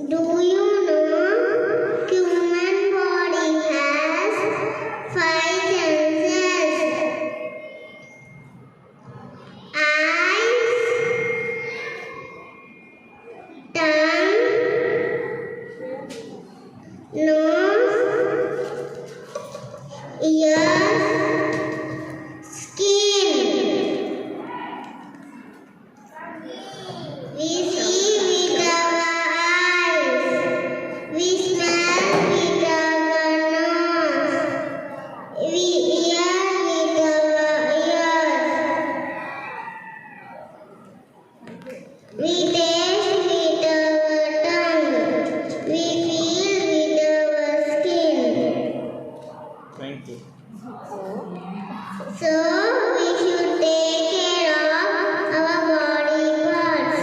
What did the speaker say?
Do you know human body has 5 senses? Eyes, tongue, nose, ears, skin. We see with our eyes. We smell with our nose. We hear with our ears. We taste with our tongue. We feel with our skin. Thank you. So we should take care of our body parts.